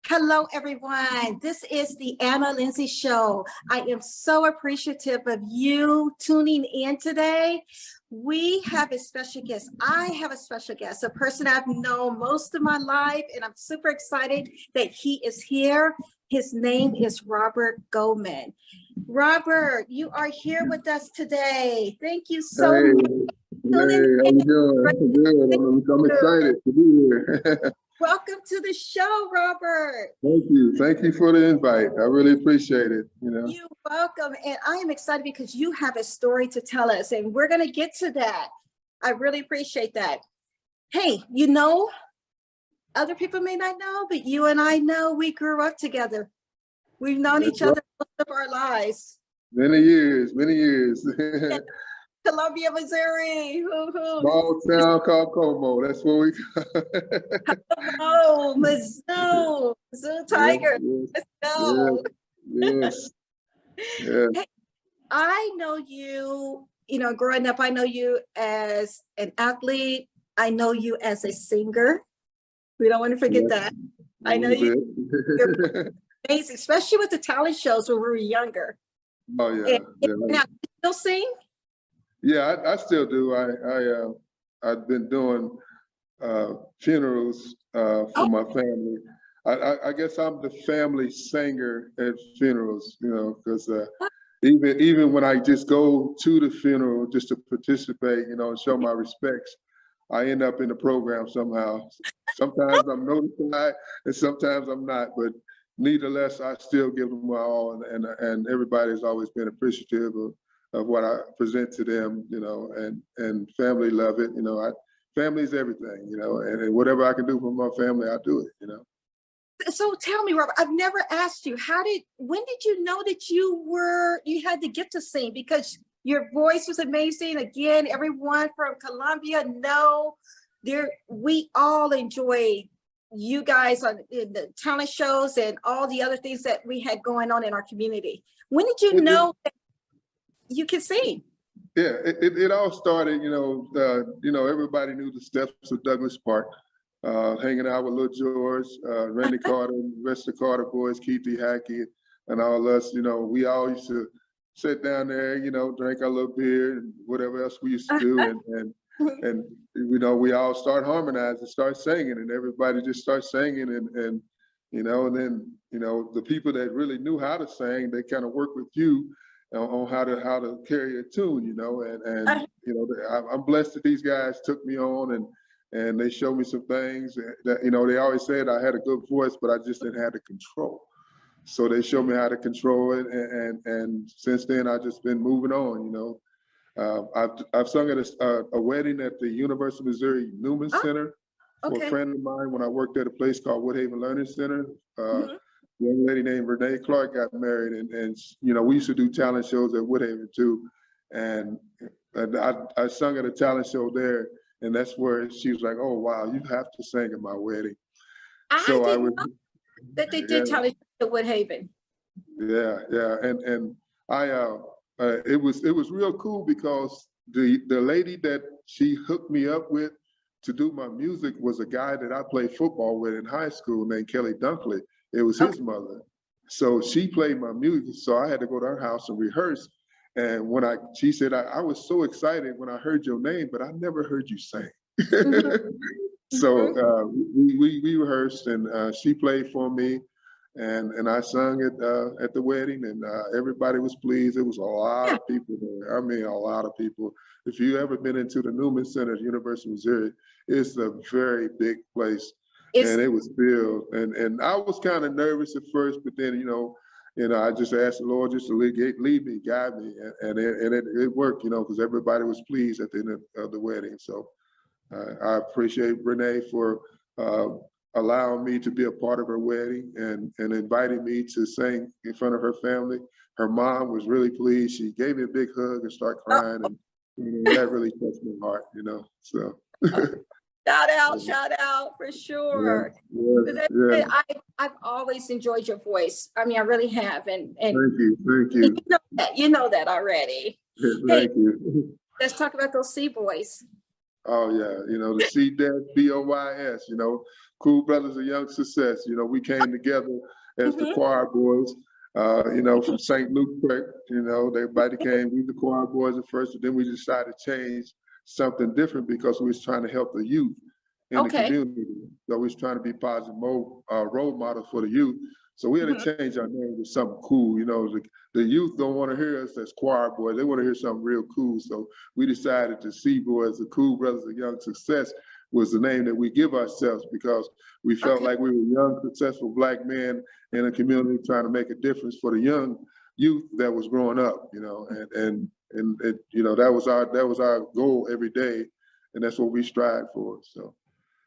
Hello, everyone. This is the Linzie Show. I am so appreciative of you tuning in today. We have a special guest. I have a special guest, a person I've known most of my life, and I'm super excited that he is here. His name is Robert Goldman. Robert, you are here with us today. Thank you so much. Hey, how you doing? Good. I'm excited to be here. Welcome to the show, Robert. Thank you. Thank you for the invite. I really appreciate it. You're welcome. And I am excited because you have a story to tell us, and we're going to get to that. I really appreciate that. Hey, other people may not know, but you and I know we grew up together. We've known each other most of our lives. Many years. Columbia, Missouri. Small town called Como. That's where we go. Oh, Mizzou Tigers. Let's go. Yes. Hey, I know you, growing up, I know you as an athlete. I know you as a singer. We don't want to forget that. I know you're amazing, especially with the talent shows when we were younger. Oh, yeah. Now, you still sing? Yeah, I still do. I've been doing funerals for my family. I guess I'm the family singer at funerals, because even when I just go to the funeral just to participate, and show my respects, I end up in the program somehow. Sometimes I'm notified and sometimes I'm not, but nevertheless, I still give them my all, and everybody's always been appreciative of what I present to them, and family love it. Family's everything, and whatever I can do for my family, I do it, So tell me, Robert, I've never asked you, when did you know that you had the gift to sing? Because your voice was amazing. Again, everyone from Columbia we all enjoyed you guys in the talent shows and all the other things that we had going on in our community. When did you know that you can sing? Yeah, it all started, everybody knew the steps of Douglas Park, hanging out with Little George, Randy Carter, and the rest of the Carter boys, Keithy Hackett, and all us, we all used to sit down there, drink our little beer and whatever else we used to do. And we all start harmonizing, start singing, and everybody just starts singing. And then, the people that really knew how to sing, they kind of work with you on how to carry a tune, I'm blessed that these guys took me on and they showed me some things that, they always said I had a good voice, but I just didn't have the control. So they showed me how to control it. And since then, I've just been moving on, I've sung at a wedding at the University of Missouri Newman Center for a friend of mine when I worked at a place called Woodhaven Learning Center. A young lady named Renee Clarke got married, and we used to do talent shows at Woodhaven too. And I sung at a talent show there, and that's where she was like, "Oh wow, you have to sing at my wedding." I didn't know that they did talent shows at Woodhaven. Yeah, and it was real cool because the lady that she hooked me up with to do my music was a guy that I played football with in high school named Kelly Dunkley. It was his mother. So she played my music. So I had to go to her house and rehearse. And she said, I was so excited when I heard your name, but I never heard you sing. So we rehearsed, and she played for me. And I sung at the wedding, and everybody was pleased. There was a lot of people there. I mean, a lot of people. If you ever been into the Newman Center at University of Missouri, it's a very big place. And it was filled. And I was kind of nervous at first, but then, I just asked the Lord just to lead me, guide me. And it worked, because everybody was pleased at the end of the wedding. So I appreciate Renee for allowing me to be a part of her wedding and inviting me to sing in front of her family. Her mom was really pleased. She gave me a big hug and started crying, and that really touched my heart, so. Shout out for sure. Yeah. I've always enjoyed your voice. I mean, I really have. And thank you. You know that already. Thank you. Let's talk about those C boys. Oh yeah, you know, the CDES, you know, Cool Brothers of Young Success. You know, we came together as the Mhm. choir boys, you know, from St. Luke Prep, you know, everybody came, we the choir boys at first, but then we decided to change something different because we was trying to help the youth in the Okay. community. So we was trying to be positive role models for the youth. So we had Mhm. to change our name to something cool. You know, the youth don't want to hear us as choir boys. They want to hear something real cool. So we decided to C-Boys, the Cool Brothers of Young Success, was the name that we give ourselves because we felt Okay. like we were young, successful Black men in a community trying to make a difference for the young youth that was growing up, you know, and it, you know, that was our goal every day, and that's what we strive for. So,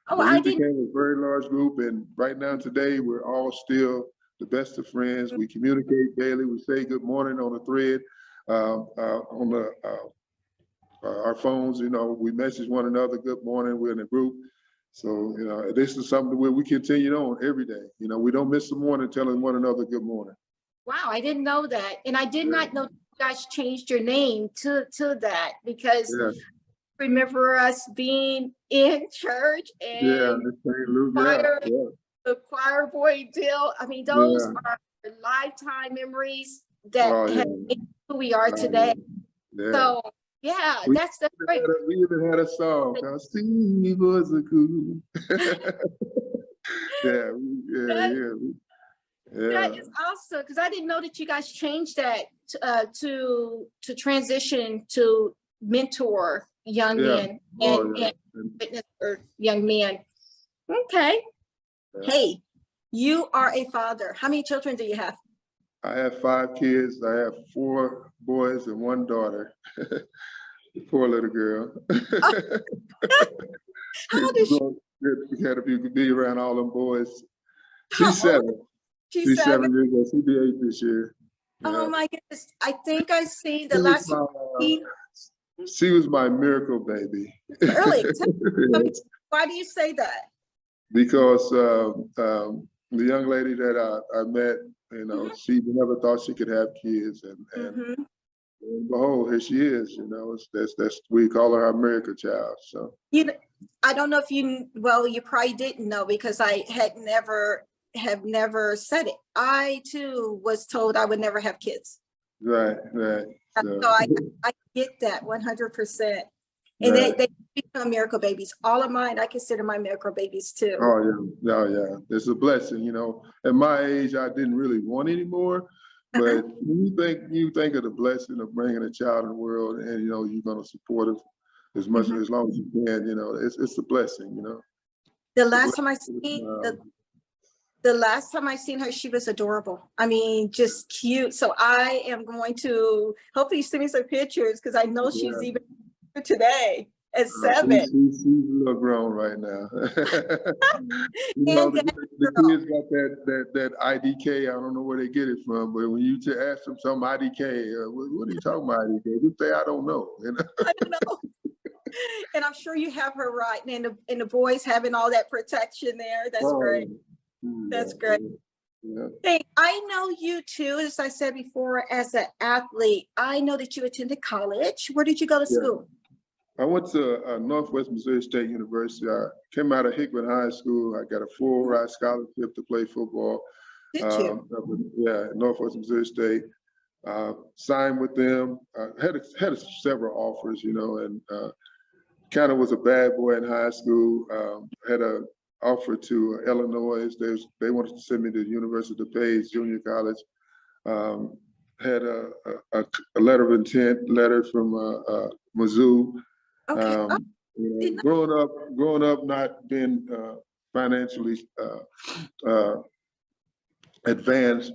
Oh, but I we didn't. became a very large group, and right now today we're all still the best of friends. We communicate daily. We say good morning on the thread, on the our phones. You know, we message one another good morning. We're in a group. So, you know, this is something where we continue on every day. You know, we don't miss the morning telling one another good morning. Wow, I didn't know that, and I did Yeah, not know you guys changed your name to that because yeah, remember us being in church yeah. and The St. Luke, yeah, choir, yeah, the choir boy deal. I mean, those yeah. are lifetime memories that Oh have yeah, made who we are oh today. yeah, yeah. So yeah, We that's great. we even had a song called "See Was a Cool." Yeah, That, yeah. that is awesome because I didn't know that you guys changed that to transition to mentor young Yeah. men Oh and yeah. witness for young men. Okay. Yeah. Hey, you are a father. How many children do you have? I have 5 kids. I have 4 boys and 1 daughter. Poor little girl. How old is she? We had if you could be around all them boys. How She's old is 7. she? She's 7? 7 years old. She'll be 8 this year. Oh Yeah. my goodness. I think I see the She was last my time she was my miracle baby. early. Tell me, Yes. why do you say that? Because the young lady that I met, you know, Mhm. she never thought she could have kids, Mhm. and behold, here she is. You know, that's we call her our miracle child. So You know, I don't know if you, well, you probably didn't know because I have never said it. I too was told I would never have kids. right, right. So So I get that 100%. And right. they become miracle babies. All of mine, I consider my miracle babies too. Oh yeah, oh yeah. It's a blessing, you know. At my age, I didn't really want any more, Uh-huh. but when you think of the blessing of bringing a child in the world, and you know you're going to support it as much Mhm. as long as you can. You know, it's a blessing. You know, The it's a last time I blessing. seen the last time I seen her, she was adorable. I mean, just cute. So I am going to hopefully send me some pictures because I know she's Yeah. even today at 7. She's a little grown right now. You know, And that the girl, kids got that IDK. I don't know where they get it from, but when you ask them some IDK, what are you talking about IDK? They say I don't know. You know? I don't know. And I'm sure you have her right. And the boys having all that protection there. That's Oh, great. yeah, That's great. yeah. Hey, I know you too, as I said before, as an athlete. I know that you attended college. Where did you go to Yeah. school? I went to Northwest Missouri State University. I came out of Hickman High School. I got a full ride scholarship to play football. Did you? Yeah, Northwest Missouri State. Signed with them. Had several offers, you know, and kind of was a bad boy in high school. Had a offer to Illinois. They wanted to send me to the University of DePace Junior College. Had a letter of intent letter from Mizzou. Okay. Oh, You know, did not. growing up, not being financially advanced,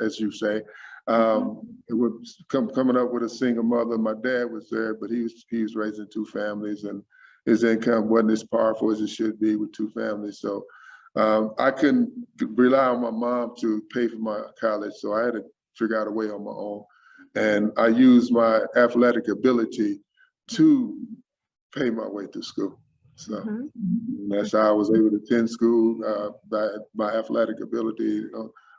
as you say. Mhm. It was coming up with a single mother. My dad was there, but he was raising 2 families, and his income wasn't as powerful as it should be with 2 families. So I couldn't rely on my mom to pay for my college, so I had to figure out a way on my own. And I used my athletic ability to pay my way through school. So Mhm. that's how I was able to attend school by my athletic ability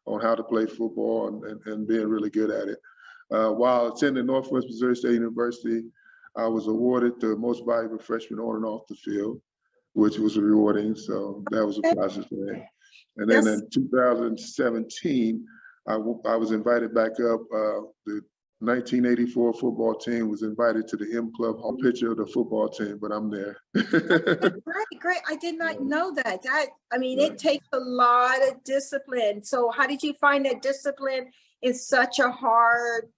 on how to play football and being really good at it. While attending Northwest Missouri State University, I was awarded the most valuable freshman on and off the field, which was rewarding. So that was a positive thing. And then Yes. in 2017, I was invited back up. The 1984 football team was invited to the M Club home picture of the football team, but I'm there. Great, great. I did not know that. I mean, Right. it takes a lot of discipline. So how did you find that discipline in such a hard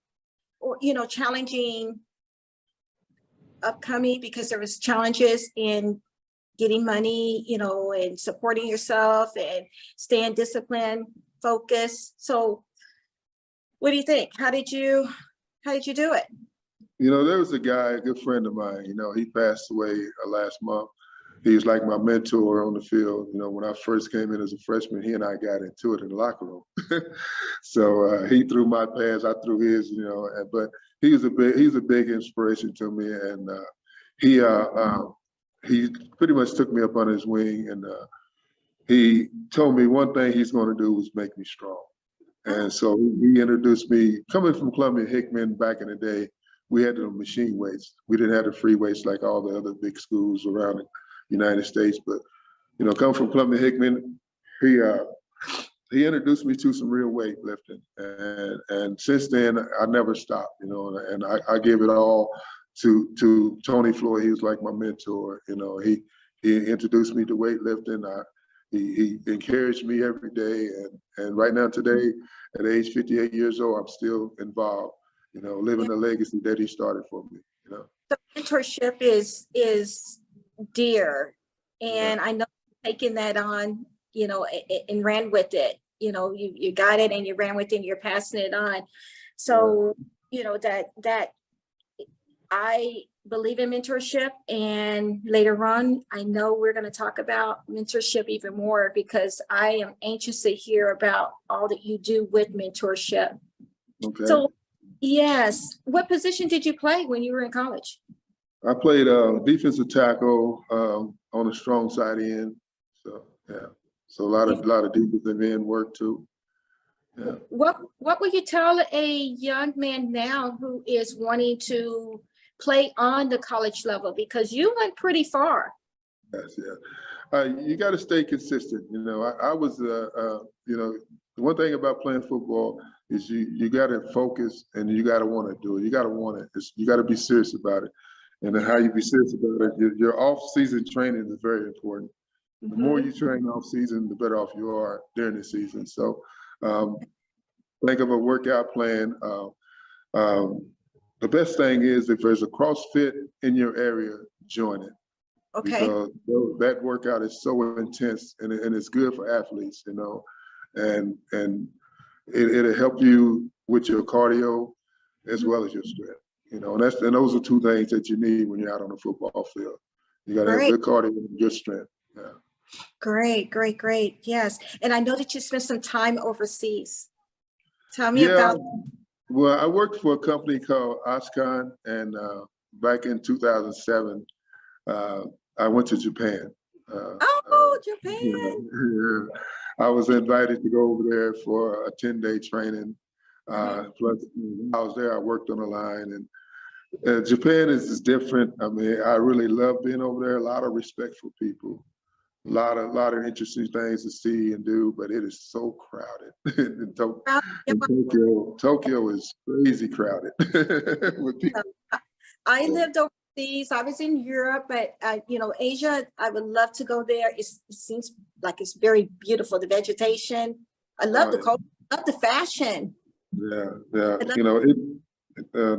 or, challenging upcoming, because there was challenges in getting money, and supporting yourself and staying disciplined, focused. So what do you think? How did you do it? There was a guy, a good friend of mine, he passed away last month. He was like my mentor on the field. When I first came in as a freshman, he and I got into it in the locker room. So he threw my pass, I threw his, but he's a big inspiration to me. And he pretty much took me up on his wing, and he told me one thing he's going to do was make me strong. And so he introduced me, coming from Columbia Hickman back in the day, we had the machine weights. We didn't have the free weights like all the other big schools around the United States. But, coming from Columbia Hickman, he introduced me to some real weightlifting. And since then, I never stopped, and I gave it all to Tony Floyd. He was like my mentor. He introduced me to weightlifting. He encouraged me every day. And right now today, at age 58 years old, I'm still involved, living the legacy that he started for me, The mentorship is dear. And I know taking that on, and ran with it. You got it and you ran with it and you're passing it on. So, that I believe in mentorship, and later on, I know we're going to talk about mentorship even more, because I am anxious to hear about all that you do with mentorship. Okay. So, yes, what position did you play when you were in college? I played defensive tackle on the strong side end. So yeah, so a lot of defensive end work too. Yeah. What would you tell a young man now who is wanting to play on the college level, because you went pretty far? Yes, yeah. You got to stay consistent. I was, the one thing about playing football is you got to focus, and you got to want to do it. You got to want it. You got to be serious about it. And then how you be serious about it, your off-season training is very important. The more you train off-season, the better off you are during the season. So think of a workout plan. The best thing is, if there's a CrossFit in your area, join it. Okay. Because that workout is so intense, and it's good for athletes, and it'll help you with your cardio as well as your strength. And those are two things that you need when you're out on the football field. You got to have good cardio and good strength. Yeah. Great, great, great. Yes. And I know that you spent some time overseas. Tell me about. Well, I worked for a company called Oscon, and back in 2007, I went to Japan. Japan. I was invited to go over there for a 10-day training. Plus, when I was there, I worked on the line, and Japan is different. I mean, I really love being over there. A lot of respectful people, a lot of interesting things to see and do, but it is so crowded. Tokyo is crazy crowded with people. I lived overseas. I was in Europe, but Asia, I would love to go there. It seems like it's very beautiful. The vegetation. I love the culture. I love the fashion. Yeah.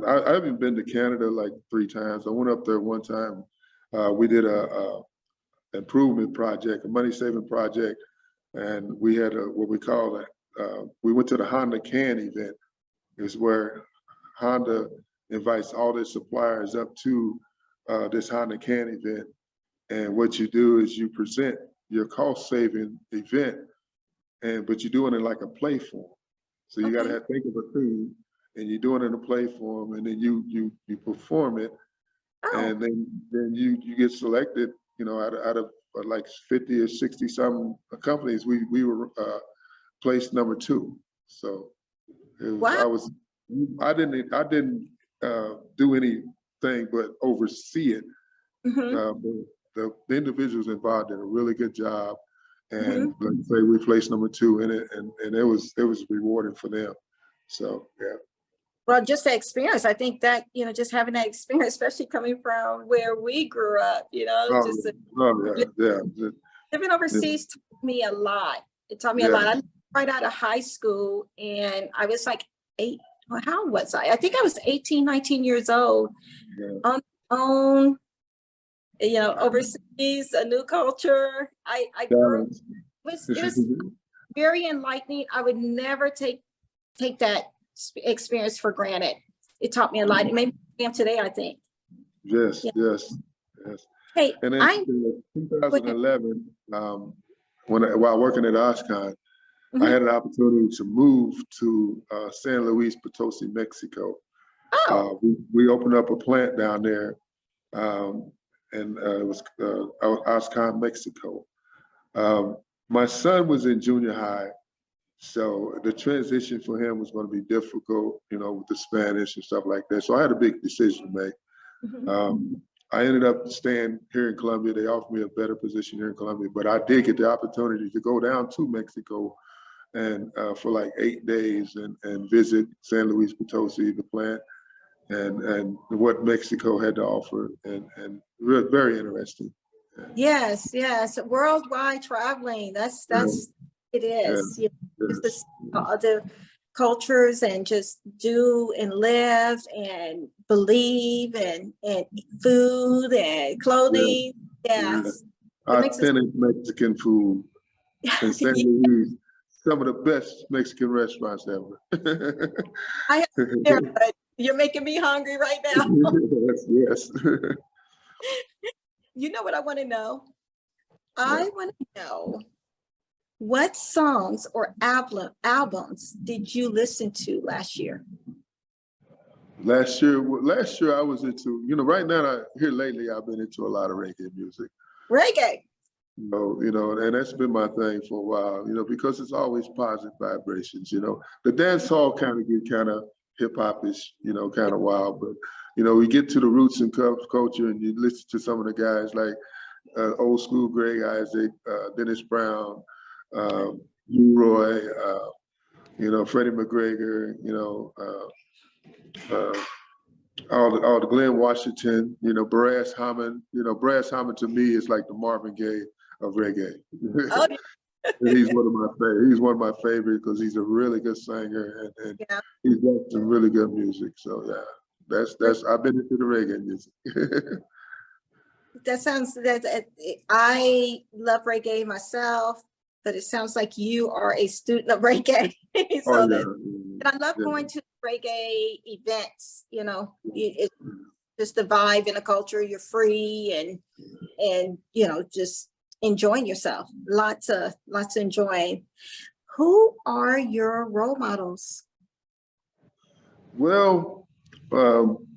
I haven't been to Canada like 3 times. I went up there one time. We did a improvement project, a money-saving project, and we had what we call we went to the Honda Can event. It's where Honda invites all their suppliers up to this Honda Can event. And what you do is you present your cost-saving event, but you're doing it like a play form. So you got to think of a theme, and you're doing it in a play form, and then you perform it, and then you get selected. Out of like 50 or 60 some companies, we were placed number 2. So I didn't do any thing, but oversee it. Mhm. The individuals involved did a really good job, and Mhm. like I say, we placed number 2 in it, and it was rewarding for them. So yeah. Well, just the experience. I think that, just having that experience, especially coming from where we grew up, Oh, just oh yeah, yeah, living yeah, overseas taught me a lot. It taught me a yeah, lot. I left right out of high school and I was like 8, well, how was I? I think I was 18, 19 years old yeah. on my own, overseas, a new culture. I grew, Balance. it was very enlightening. I would never take that experience for granted. It taught me a lot. It made me who I am today, I think. Yes, Yeah. yes, yes. Hey, And then I 2011, while working at Oshkosh, I Mhm. had an opportunity to move to San Luis Potosi, Mexico. Oh, We opened up a plant down there, and it was Oshkosh, Mexico. Um, my son was in junior high, so the transition for him was going to be difficult, with the Spanish and stuff like that. So I had a big decision to make. mhm. I ended up staying here in Colombia. They offered me a better position here in Colombia, but I did get the opportunity to go down to Mexico and for like 8 days and visit San Luis Potosi, the plant, and what Mexico had to offer, and very interesting. Yes, yes. Worldwide traveling. Yeah, That's it yeah, is. Just yes, the other cultures and just do and live and believe and food and yeah, clothing. yeah. Yes. It makes us Authentic Mexican food in San Luis, some of the best Mexican restaurants ever. I have there, but you're making me hungry right now. Yes, yes. You know what I want to know? Yeah. I want to know what songs or albums did you listen to last year? Last year I was into, right now here lately I've been into a lot of reggae music. Reggae. And that's been my thing for a while, because it's always positive vibrations. The dance hall kind of get kind of hip hop-ish, kind of wild, but we get to the roots and culture, and you listen to some of the guys like old school Greg Isaac, Dennis Brown, Roy, Freddie McGregor, uh, all the Glenn Washington, Brass Hammond. Brass Hammond to me is like the Marvin Gaye of reggae. Oh, And he's one of my favorite. He's one of my favorites because he's a really good singer, and yeah. he's got some really good music. So yeah, that's I've been into the reggae music. That sounds that I love reggae myself, but it sounds like you are a student of reggae. Oh So that yeah, and I love yeah, going to reggae events, it's just the vibe and the culture. You're free and just enjoying yourself. Lots of enjoying. Who are your role models? Well,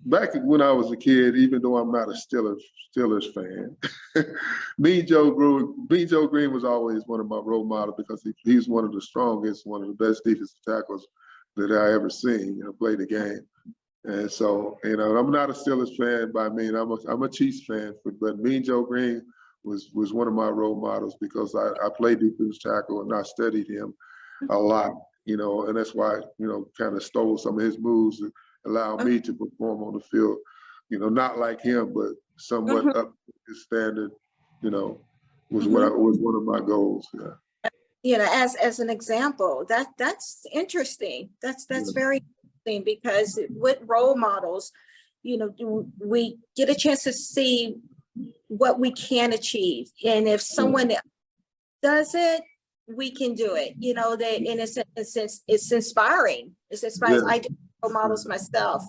back when I was a kid, even though I'm not a Steelers fan, Mean Joe Green was always one of my role models because he's one of the strongest, one of the best defensive tackles that I ever seen, play the game. And so, I'm not a Steelers fan by me, and I'm a Chiefs fan, but Mean Joe Green was one of my role models because I played defensive tackle and I studied him a lot, and that's why, kind of stole some of his moves to allow me to perform on the field, not like him, but somewhat Mhm, up to his standard, was mhm. was one of my goals. Yeah. As an example, that's interesting. That's Yeah. very interesting because with role models, we get a chance to see what we can achieve, and if someone does it, we can do it. That in a sense, it's inspiring. It's inspiring. I Yes. do role models myself,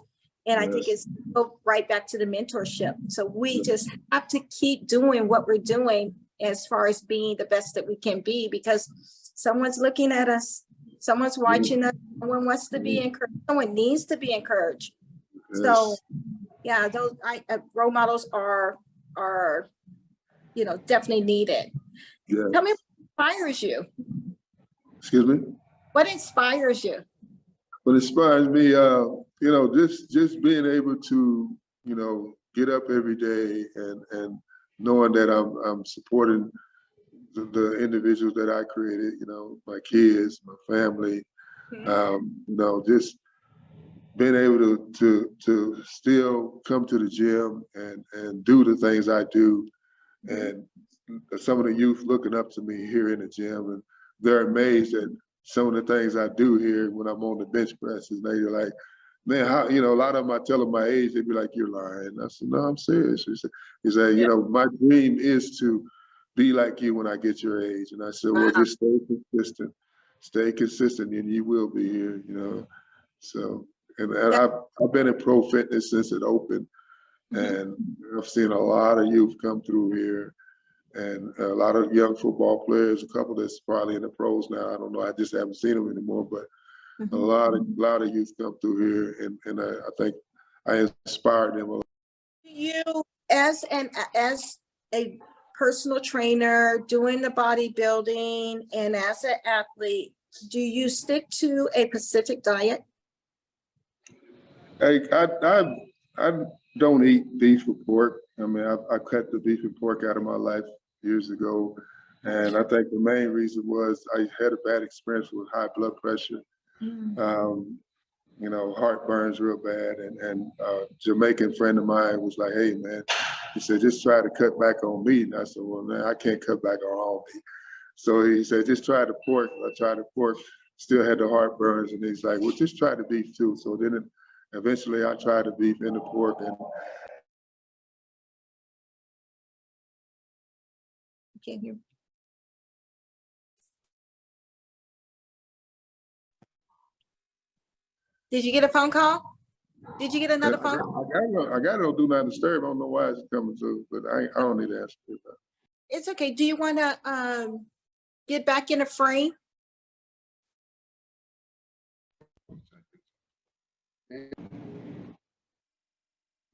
and I think Yes. it's go right back to the mentorship. So we just have to keep doing what we're doing as far as being the best that we can be, because someone's looking at us, someone's watching us, someone wants to be encouraged, someone needs to be encouraged. So Yes. yeah, those role models are definitely needed. Tell me Yes. what inspires you. Excuse me. What inspires you? What inspires me, just being able to get up every day and knowing that I'm supporting the individuals that I created, my kids, my family, just being able to still come to the gym and do the things I do. And some of the youth looking up to me here in the gym, and they're amazed at some of the things I do here when I'm on the bench press. And they're like, man, how, a lot of them, I tell them my age, they'd be like, you're lying. I said, no, I'm serious. He said, my dream is to be like you when I get your age. And I said, well, just stay consistent, and you will be here, So, and I've been in pro fitness since it opened, and I've seen a lot of youth come through here, and a lot of young football players, a couple that's probably in the pros now. I don't know, I just haven't seen them anymore, but a lot of youth come through here, and I think I inspired them a lot. You, as a personal trainer, doing the bodybuilding, and as an athlete, do you stick to a specific diet? I don't eat beef or pork. I mean, I cut the beef and pork out of my life years ago, and I think the main reason was I had a bad experience with high blood pressure. Heart burns real bad, and a Jamaican friend of mine was like, hey man, he said, just try to cut back on meat. And I said, well man, I can't cut back on all meat. So he said, just try the pork. I tried the pork, still had the heart burns, and he's like, well, just try the beef too. So then eventually I tried the beef and the pork, and Can't hear. Did you get a phone call? Did you get another phone call? I got it on Do Not Disturb. I don't know why it's coming through, but I don't need to answer it. It's okay. Do you want to get back in a frame?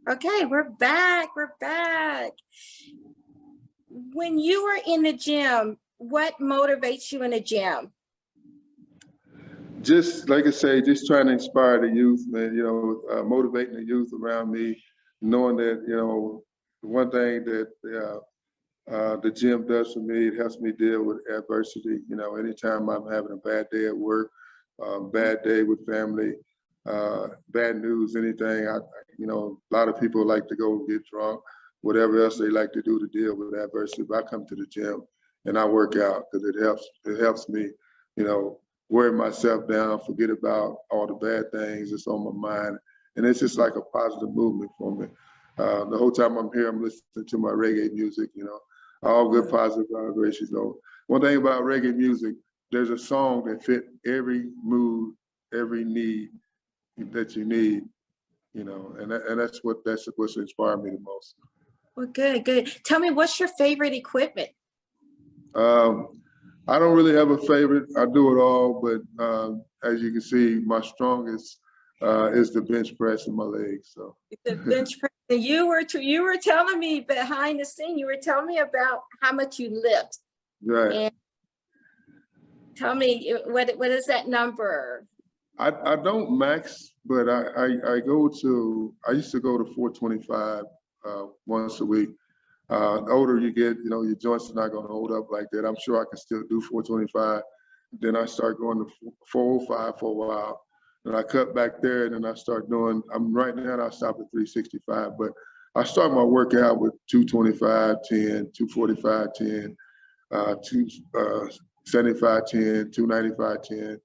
Okay, we're back. We're back. When you were in the gym, what motivates you in the gym? Just like I say, just trying to inspire the youth, man, motivating the youth around me, knowing that, one thing that the gym does for me, it helps me deal with adversity. Anytime I'm having a bad day at work, bad day with family, bad news, anything, a lot of people like to go get drunk, whatever else they like to do to deal with adversity. But I come to the gym and I work out because it helps me, wear myself down, forget about all the bad things that's on my mind. And it's just like a positive movement for me. The whole time I'm here, I'm listening to my reggae music, all good positive vibrations. One thing about reggae music, there's a song that fit every mood, every need that you need, and that's what's inspired me the most. Well, good. Tell me, what's your favorite equipment? I don't really have a favorite. I do it all, but as you can see, my strongest is the bench press and my legs. So the bench press. You were telling me behind the scene. You were telling me about how much you lift. Right. And tell me what is that number? I don't max, but I used to go to 425 once a week. The older you get, your joints are not going to hold up like that. I'm sure I can still do 425. Then I start going to 405 for a while. And I cut back there, and then I start doing, right now I stop at 365, but I start my workout with 225, 10, 245, 10, 275, 10, 295, 10,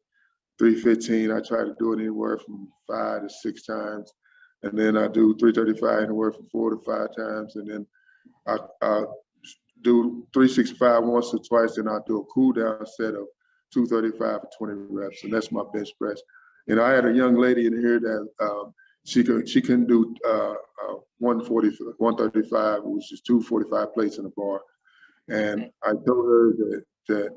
315. I try to do it anywhere from 5 to 6 times. And then I do 335 anywhere from 4 to 5 times. And then I do 365 once or twice, and I'll do a cool down set of 235 for 20 reps, and that's my bench press. I had a young lady in here that she couldn't do 140, 135, which is 245 plates in a bar. And I told her that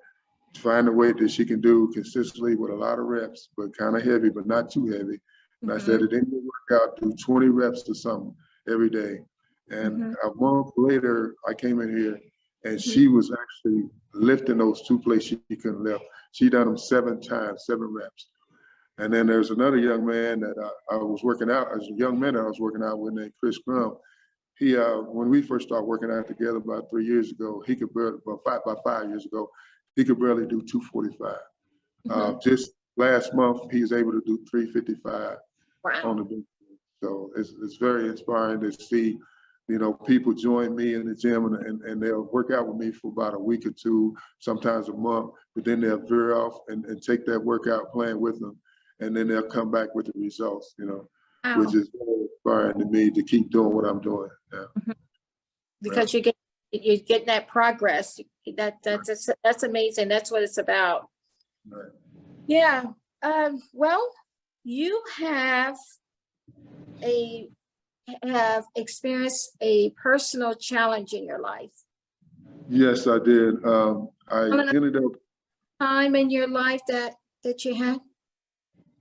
find a weight that she can do consistently with a lot of reps, but kind of heavy, but not too heavy. And I said, at the end of the workout, do 20 reps to something every day. And a month later, I came in here and she was actually lifting those 2 plates she couldn't lift. She done them 7 times, 7 reps. And then there's another young man that I was working out, as a young man that I was working out with named Chris Crum. He, when we first started working out together about 3 years ago, he could barely, about 5 years ago, he could barely do 245. Just last month, he was able to do 355 on the bench. So it's very inspiring to see, you know, people join me in the gym and they'll work out with me for about a week or two, sometimes a month, but then they'll veer off and take that workout plan with them. And then they'll come back with the results, you know, which is very inspiring to me to keep doing what I'm doing. Yeah. Because you're getting that progress. That's amazing. That's what it's about. Right. Yeah. Well, you have experienced a personal challenge in your life. Yes, I did. I ended up time in your life that you had.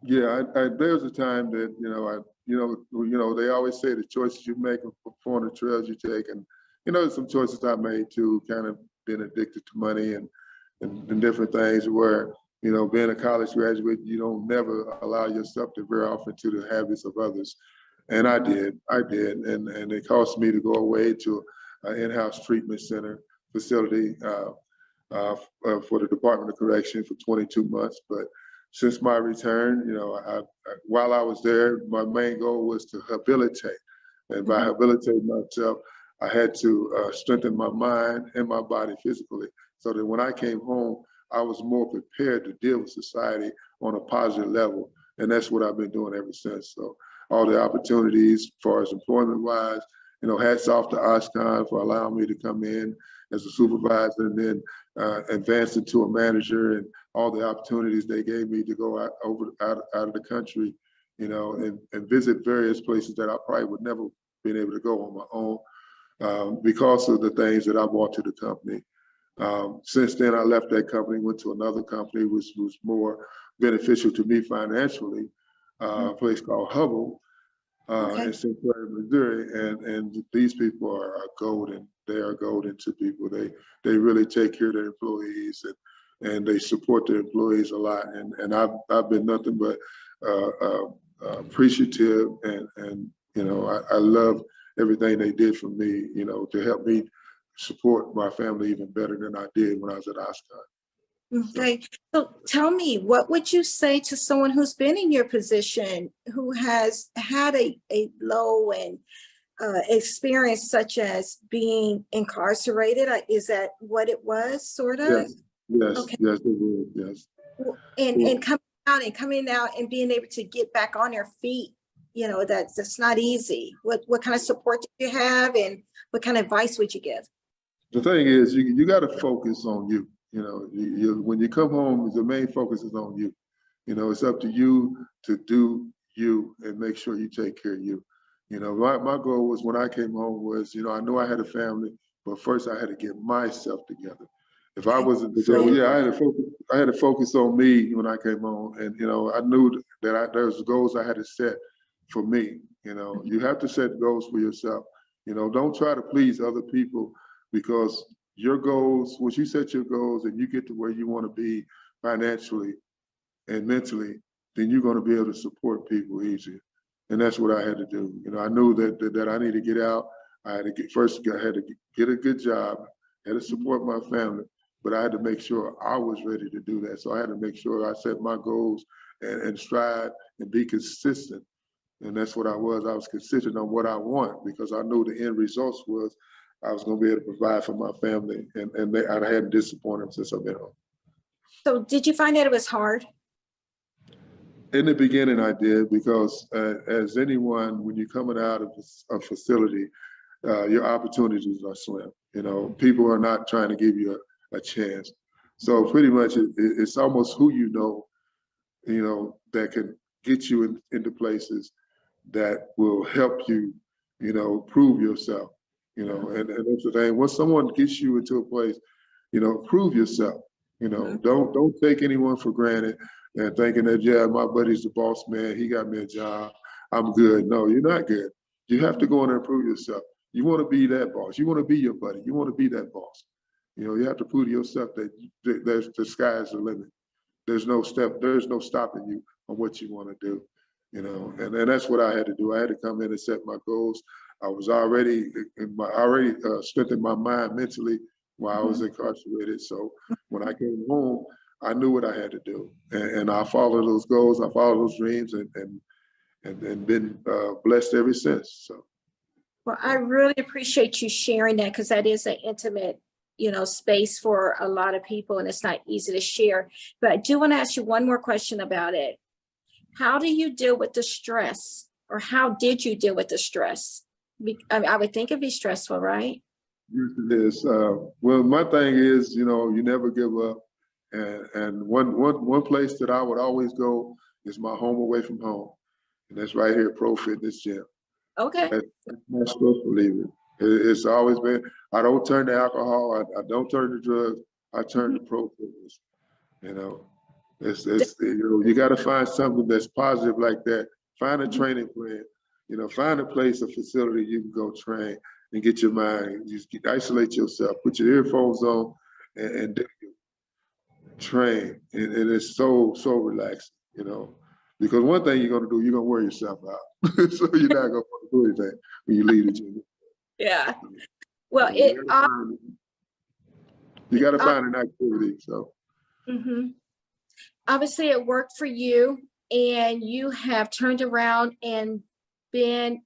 Yeah, there was a time that they always say the choices you make inform the trails you take, and there's some choices I made too. Kind of been addicted to money and different things where being a college graduate, you don't never allow yourself to veer off into the habits of others. And I did, and it caused me to go away to an in-house treatment center facility for the Department of Correction for 22 months. But since my return, while I was there, my main goal was to habilitate. And by habilitating myself, I had to strengthen my mind and my body physically, so that when I came home, I was more prepared to deal with society on a positive level. And that's what I've been doing ever since. So all the opportunities as far as employment-wise, hats off to Oshcon for allowing me to come in as a supervisor and then advance into a manager, and all the opportunities they gave me to go out of the country, and visit various places that I probably would never been able to go on my own because of the things that I brought to the company. Since then, I left that company, went to another company, which was more beneficial to me financially, a place called Hubble in St. Clair, Missouri. And these people are golden. They are golden to people. They really take care of their employees and they support their employees a lot. And I've been nothing but appreciative and I love everything they did for me, to help me support my family even better than I did when I was at Oshcon. Okay, so tell me, what would you say to someone who's been in your position, who has had a low and experience such as being incarcerated? Is that what it was, sort of? Yes, okay. Yes, it was, yes. And coming out and being able to get back on your feet, that's not easy. What kind of support did you have, and what kind of advice would you give? The thing is, you got to focus on you. When you come home, the main focus is on you. It's up to you to do you and make sure you take care of you. My goal was, when I came home, was, I knew I had a family, but first I had to get myself together. If I wasn't, so yeah, I had to focus on me when I came home, and I knew that there was goals I had to set for me. You have to set goals for yourself. Don't try to please other people, because your goals, once you set your goals and you get to where you want to be financially and mentally, then you're going to be able to support people easier. And that's what I had to do. I knew that I needed to get out. I had to get a good job, I had to support my family, but I had to make sure I was ready to do that. So I had to make sure I set my goals and strive and be consistent. And that's what I was. I was consistent on what I want, because I knew the end results was I was going to be able to provide for my family, and I hadn't disappointed them since I've been home. So did you find that it was hard? In the beginning, I did, because as anyone, when you're coming out of a facility, your opportunities are slim. People are not trying to give you a chance. So pretty much it's almost who that can get you into places that will help you, prove yourself. And that's the thing. Once someone gets you into a place, prove yourself. Don't take anyone for granted and thinking that, yeah, my buddy's the boss man, he got me a job, I'm good. No, you're not good. You have to go in there and prove yourself. You want to be that boss. You want to be your buddy. You want to be that boss. You have to prove to yourself that the sky's the limit. There's no stopping you on what you want to do, you know, and that's what I had to do. I had to come in and set my goals. I was already strengthened my mind mentally while I was incarcerated. So when I came home, I knew what I had to do, and I followed those goals. I followed those dreams, and been blessed ever since. So. Well, I really appreciate you sharing that, because that is an intimate, space for a lot of people, and it's not easy to share. But I do want to ask you one more question about it. How do you deal with the stress, or how did you deal with the stress? I would think it'd be stressful, right? Yes, it is. Well, my thing is, you never give up. And one place that I would always go is my home away from home. And that's right here at Pro Fitness Gym. Okay. That's my stress reliever. It's always been, I don't turn to alcohol. I don't turn to drugs. I turn to Pro Fitness. You got to find something that's positive like that. Find a training plan. Find a place, a facility you can go train and get your mind. Just isolate yourself. Put your earphones on and train. And it's so relaxing. Because one thing you're gonna do, you're gonna wear yourself out. So you're not gonna want to do anything when you leave the gym. Yeah. Well, you got to find an activity. So. Obviously, it worked for you, and you have turned around and been,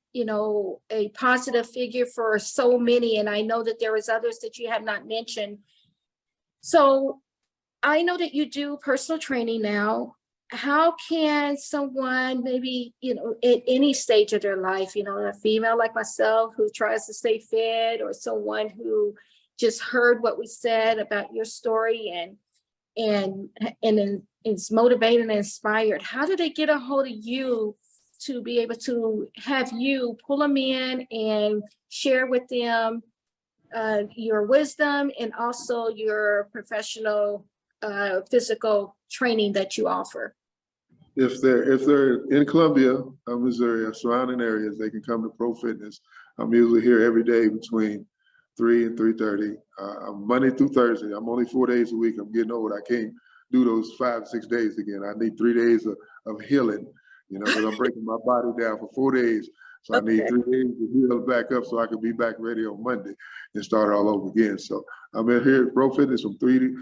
a positive figure for so many. And I know that there is others that you have not mentioned. So I know that you do personal training now. How can someone maybe, at any stage of their life, a female like myself who tries to stay fit, or someone who just heard what we said about your story and is motivated and inspired, how do they get a hold of you to be able to have you pull them in and share with them your wisdom and also your professional physical training that you offer? If they're in Columbia, Missouri, or surrounding areas, they can come to Pro Fitness. I'm usually here every day between 3 and 3:30, Monday through Thursday. I'm only 4 days a week. I'm getting old. I can't do those 5, 6 days again. I need 3 days of healing, because I'm breaking my body down for 4 days. So I need 3 days to heal back up so I can be back ready on Monday and start all over again. So I'm in here at Pro Fitness between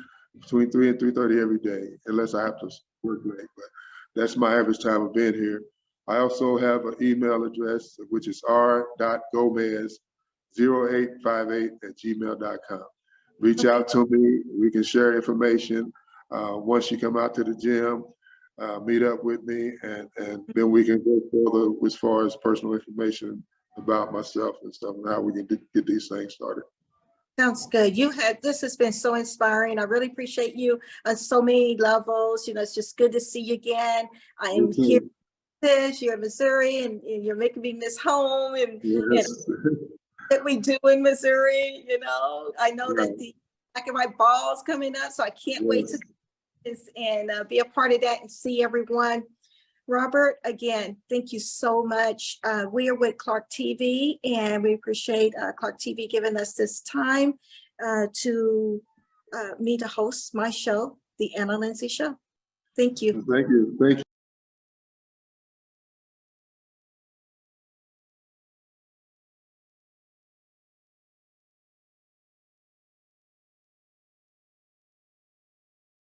3 and 3:30 every day, unless I have to work late. But that's my average time of being here. I also have an email address, which is r.gomez0858@gmail.com. Reach out to me. We can share information. Once you come out to the gym, meet up with me, and then we can go further as far as personal information about myself and stuff, and how we can get these things started. Sounds good. This has been so inspiring. I really appreciate you on so many levels. It's just good to see you again. I am here. You're in Missouri, and you're making me miss home and that we do in Missouri. I know that the back of my ball's coming up, so I can't wait to and be a part of that and see everyone. Robert, again, thank you so much. We are with Clarke TV, and we appreciate Clarke TV giving us this time to me to host my show, The Anna Linzie Show. Thank you. Thank you. Thank you.